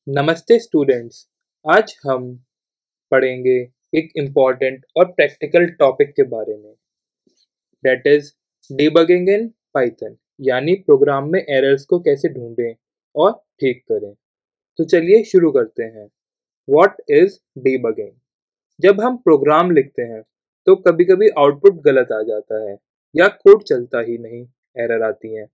नमस्ते स्टूडेंट्स। आज हम पढ़ेंगे एक इम्पॉर्टेंट और प्रैक्टिकल टॉपिक के बारे में, that is debugging in Python, यानी प्रोग्राम में एरर्स को कैसे ढूंढें और ठीक करें। तो चलिए शुरू करते हैं। What is debugging? जब हम प्रोग्राम लिखते हैं तो कभी-कभी आउटपुट गलत आ जाता है या कोड चलता ही नहीं, एरर आती है।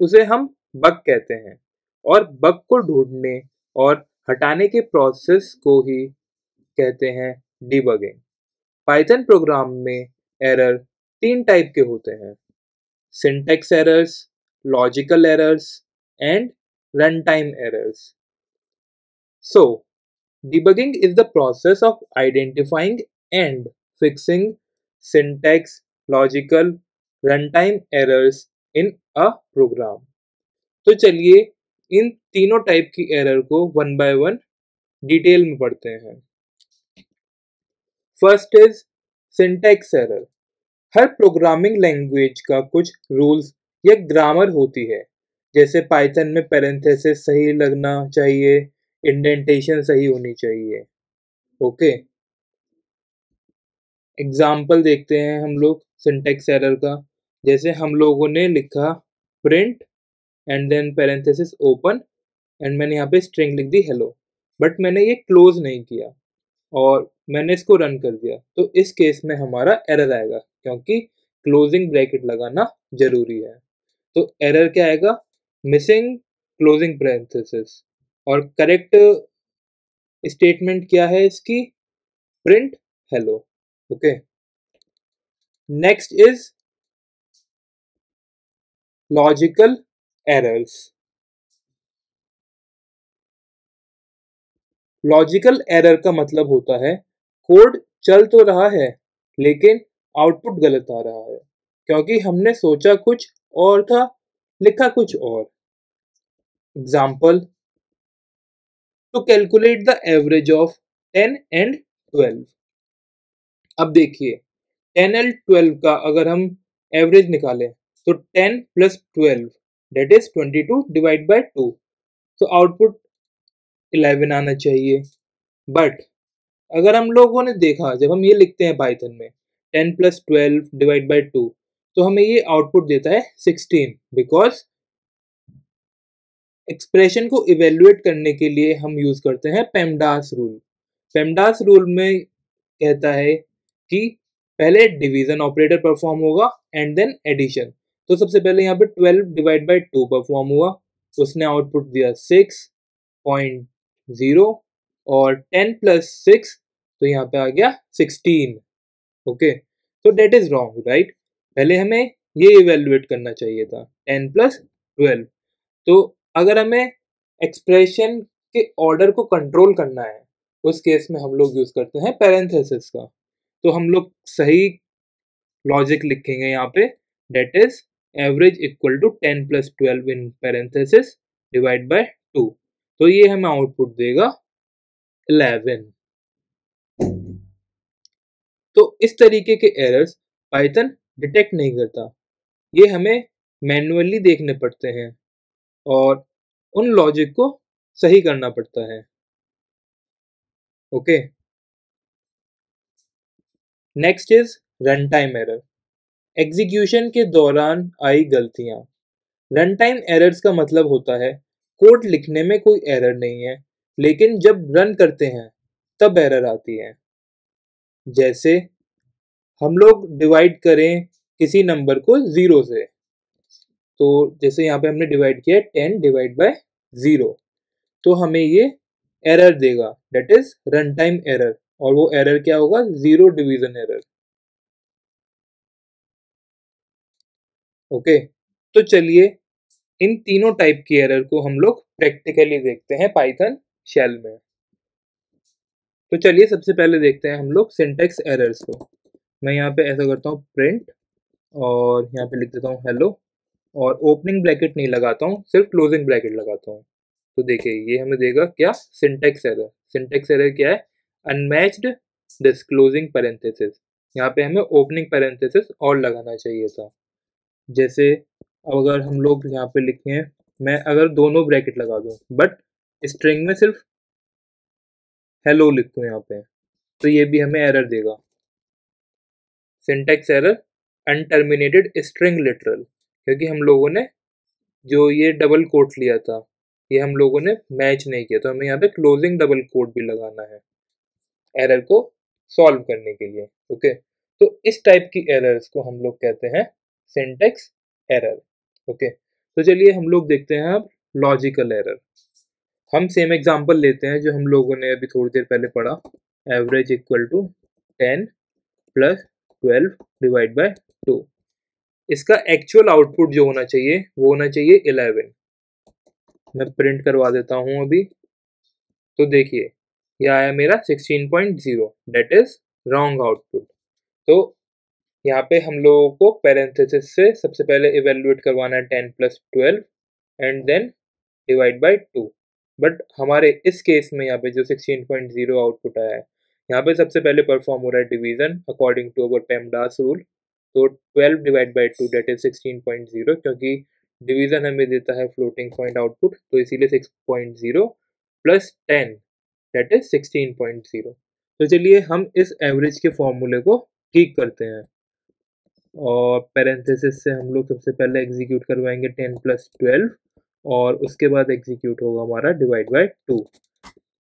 उसे हम बग कहते हैं और बग को ढूंढने और हटाने के प्रोसेस को ही कहते हैं डिबगिंग। पाइथन प्रोग्राम में एरर तीन टाइप के होते हैं: syntax errors, logical errors and run time errors. So debugging is the process of identifying and fixing syntax, logical, runtime errors in a program। तो चलिए इन तीनों टाइप की एरर को वन बाय वन डिटेल में पढ़ते हैं। First is syntax error. Her programming language का कुछ रूल्स या ग्रामर होती है, जैसे पाइथन में पैरेंथेसिस सही लगना चाहिए, इंडेंटेशन सही होनी चाहिए। ओके, एग्जाम्पल देखते हैं हम लोग सिंटैक्स एरर का। जैसे हम लोगों ने लिखा print and then parenthesis open and मैंने यहाँ पे स्ट्रिंग लिख दी हेलो, बट मैंने ये क्लोज नहीं किया और मैंने इसको रन कर दिया, तो इस केस में हमारा एरर आएगा क्योंकि क्लोजिंग ब्रैकेट लगाना जरूरी है। तो एरर क्या आएगा? Missing closing parenthesis. और करेक्ट स्टेटमेंट क्या है इसकी? Print hello. Okay, next is logical errors. Logical error का मतलब होता है कोड चल तो रहा है लेकिन आउटपुट गलत आ रहा है क्योंकि हमने सोचा कुछ और था, लिखा कुछ और। Example, to calculate the average of 10 and 12। अब देखिए 10 एंड 12 का अगर हम एवरेज निकालें तो 10 plus 12 that is 22 divide by 2, तो आउटपुट 11 आना चाहिए। बट अगर हम लोगों ने देखा, जब हम ये लिखते हैं पाइथन में 10 प्लस 12 डिवाइड बाई 2, तो हमें ये आउटपुट देता है 16, बिकॉज एक्सप्रेशन को इवेल्युएट करने के लिए हम यूज करते हैं पेमडास रूल। पेमडास रूल में कहता है कि पहले डिवीजन ऑपरेटर परफॉर्म होगा एंड देन एडिशन। तो सबसे पहले यहाँ पे 12 डिवाइड बाई 2 परफॉर्म हुआ, तो उसने आउटपुट दिया 6.0 और 10 प्लस 6, तो यहाँ पे आ गया 16। ओके, तो डेट इज रॉन्ग, राइट? पहले हमें ये इवेल्युएट करना चाहिए था 10 प्लस 12। तो अगर हमें एक्सप्रेशन के ऑर्डर को कंट्रोल करना है, उस केस में हम लोग यूज करते हैं पैरेंथेसिस का। तो हम लोग सही लॉजिक लिखेंगे यहाँ पे, that is average equal to 10 plus 12 in parenthesis divide by 2, तो ये हमें आउटपुट देगा 11। तो इस तरीके के एरर्स पाइथन डिटेक्ट नहीं करता, ये हमें मैन्युअली देखने पड़ते हैं और उन लॉजिक को सही करना पड़ता है। Okay, next is run time error. Execution के दौरान आई गलतियां। रन टाइम एरर्स का मतलब होता है कोड लिखने में कोई एरर नहीं है, लेकिन जब रन करते हैं तब एरर आती है। जैसे हम लोग डिवाइड करें किसी नंबर को 0 से, तो जैसे यहाँ पे हमने डिवाइड किया 10 डिवाइड बाय 0, तो हमें ये एरर देगा, that is run time error. और वो एरर क्या होगा? 0 डिवीजन एरर। ओके, तो चलिए इन तीनों टाइप की एरर को हम लोग प्रैक्टिकली देखते हैं पाइथन शेल में। तो चलिए सबसे पहले देखते हैं हम लोग सिंटैक्स एरर्स को। मैं यहाँ पे ऐसा करता हूँ प्रिंट और यहाँ पे लिख देता हूँ हेलो, और ओपनिंग ब्रैकेट नहीं लगाता हूँ, सिर्फ क्लोजिंग ब्रैकेट लगाता हूँ। तो देखिए ये हमें देगा क्या? Syntax error. सिंटैक्स एरर क्या है? Unmatched disclosing parenthesis. यहाँ पे हमें ओपनिंग पैरेंथेसिस और लगाना चाहिए था। जैसे अगर हम लोग यहाँ पे लिखे हैं, मैं अगर दोनों ब्रैकेट लगा दूँ बट स्ट्रिंग में सिर्फ हेलो लिखूं यहाँ पे, तो ये भी हमें एरर देगा। सिंटैक्स एरर, अनटर्मिनेटेड स्ट्रिंग लिटरल, क्योंकि हम लोगों ने जो ये डबल कोट लिया था ये हम लोगों ने मैच नहीं किया, तो हमें यहाँ पे क्लोजिंग डबल कोट भी लगाना है एरर को सॉल्व करने के लिए। ओके, तो इस टाइप की एरर्स को हम लोग कहते हैं सिंटैक्स एरर। ओके, तो चलिए हम लोग देखते हैं अब लॉजिकल एरर। हम सेम एग्जांपल लेते हैं जो हम लोगों ने अभी थोड़ी देर पहले पढ़ा, average equal to 10 plus 12 divide by 2। इसका एक्चुअल आउटपुट जो होना चाहिए वो होना चाहिए 11। मैं प्रिंट करवा देता हूं अभी। तो देखिए ये आया मेरा 16.0, डेट इज रॉन्ग आउटपुट। तो यहाँ पे हम लोगों को पैरेंथेसिस से सबसे पहले इवेल्युएट करवाना है 10 plus 12 and then divide by 2। But हमारे इस केस में यहाँ पे जो 16.0 आउटपुट आया है, यहाँ पे सबसे पहले परफॉर्म हो रहा है division according to our PEMDAS rule. तो 12 डिवाइड बाय 2 डेट इज 16.0, क्योंकि डिवीजन हमें देता है फ्लोटिंग पॉइंट आउटपुट, तो इसीलिए 6.0 प्लस 10 डेट इज 16.0। तो चलिए हम इस एवरेज के फॉर्मूले को ठीक करते हैं, और पैरेंथेसिस से हम लोग सबसे पहले एग्जीक्यूट करवाएंगे 10 प्लस 12 और उसके बाद एग्जीक्यूट होगा हमारा डिवाइड बाय 2।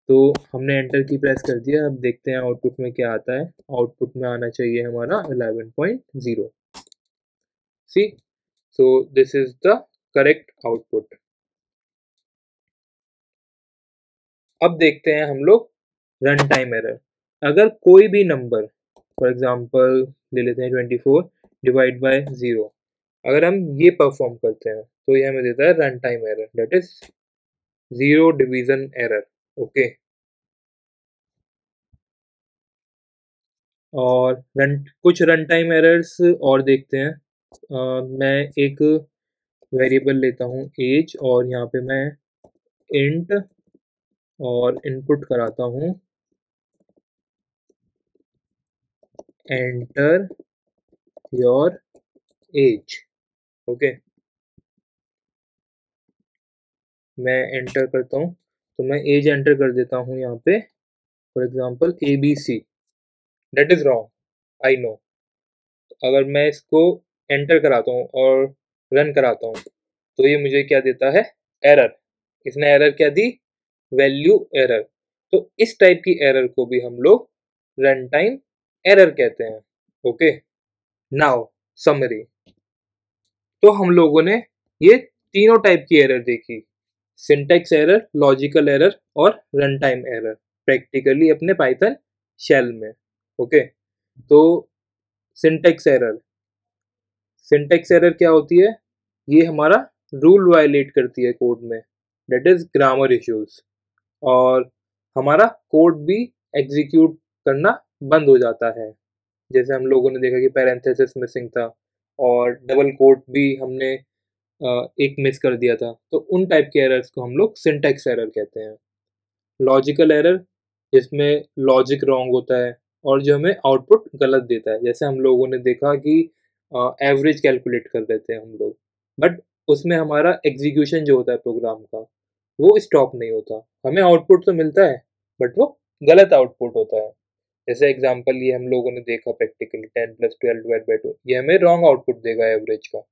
तो हमने एंटर की प्रेस कर दिया। अब देखते हैं आउटपुट में क्या आता है। आउटपुट में आना चाहिए हमारा 11.0। See, so this is the correct output. अब देखते हैं हम लोग रन टाइम एरर। अगर कोई भी नंबर, फॉर एग्जांपल ले लेते हैं 24 डिवाइड बाय 0, अगर हम ये परफॉर्म करते हैं तो ये हमें देता है run time error, that is zero division error. Okay, और कुछ रन टाइम एरर्स और देखते हैं। मैं एक वेरिएबल लेता हूँ एज, और यहाँ पे मैं इंट और इनपुट कराता हूँ एंटर योर एज। ओके, मैं एंटर करता हूँ, तो मैं एज एंटर कर देता हूँ यहाँ पे, for example ABC। That is wrong, I know. अगर मैं इसको एंटर कराता हूँ और रन कराता हूँ तो ये मुझे क्या देता है, एरर। इसने एरर क्या दी, वैल्यू एरर। तो इस टाइप की एरर को भी हम लोग रन टाइम एरर कहते हैं। Okay, now summary. तो हम लोगों ने ये तीनों टाइप की एरर देखी, सिंटैक्स एरर, लॉजिकल एरर और रन टाइम एरर, प्रैक्टिकली अपने पाइथन शेल में। ओके, तो सिंटैक्स एरर, सिंटैक्स एरर क्या होती है, ये हमारा रूल वायलेट करती है कोड में, दैट इज ग्रामर इश्यूज, और हमारा कोड भी एग्जीक्यूट करना बंद हो जाता है। जैसे हम लोगों ने देखा कि पैरेंथेसिस मिसिंग था और डबल कोट भी हमने एक मिस कर दिया था, तो उन टाइप के एरर्स को हम लोग सिंटैक्स एरर कहते हैं। लॉजिकल एरर, जिसमें लॉजिक रॉन्ग होता है और जो हमें आउटपुट गलत देता है। जैसे हम लोगों ने देखा कि एवरेज कैलकुलेट कर देते हैं हम लोग, बट उसमें हमारा एग्जीक्यूशन जो होता है प्रोग्राम का वो स्टॉप नहीं होता, हमें आउटपुट तो मिलता है बट वो गलत आउटपुट होता है। जैसे एग्जांपल ये हम लोगों ने देखा प्रैक्टिकली 10 प्लस 12 डिवाइड बाई 2, ये हमें रॉन्ग आउटपुट देगा एवरेज का।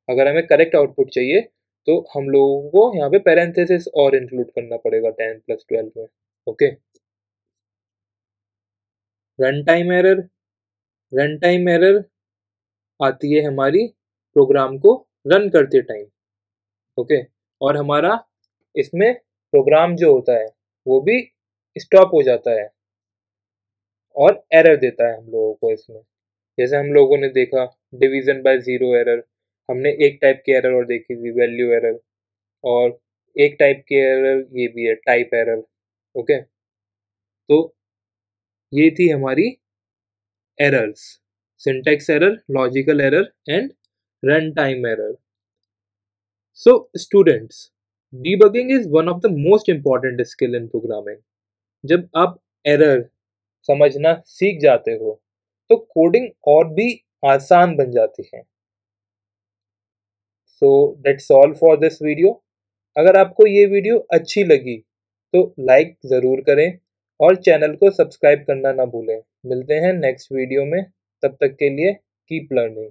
अगर हमें करेक्ट आउटपुट चाहिए तो हम लोगों को यहाँ पे पैरेंथेसिस और इंक्लूड करना पड़ेगा 10 प्लस 12 में। Okay, run time error, run time error आती है हमारी प्रोग्राम को रन करते टाइम। ओके, और हमारा इसमें प्रोग्राम जो होता है वो भी स्टॉप हो जाता है और एरर देता है हम लोगों को इसमें। जैसे हम लोगों ने देखा डिवीजन बाय जीरो एरर, हमने एक टाइप की एरर और देखी थी वैल्यू एरर, और एक टाइप की एरर ये भी है टाइप एरर। ओके, तो ये थी हमारी errors, syntax error, logical error and run time error. So students, debugging is one of the most important skill in programming। जब आप एरर समझना सीख जाते हो तो कोडिंग और भी आसान बन जाती है। So that's all for this video. अगर आपको ये वीडियो अच्छी लगी तो लाइक ज़रूर करें और चैनल को सब्सक्राइब करना ना भूलें। मिलते हैं नेक्स्ट वीडियो में, तब तक के लिए कीप लर्निंग।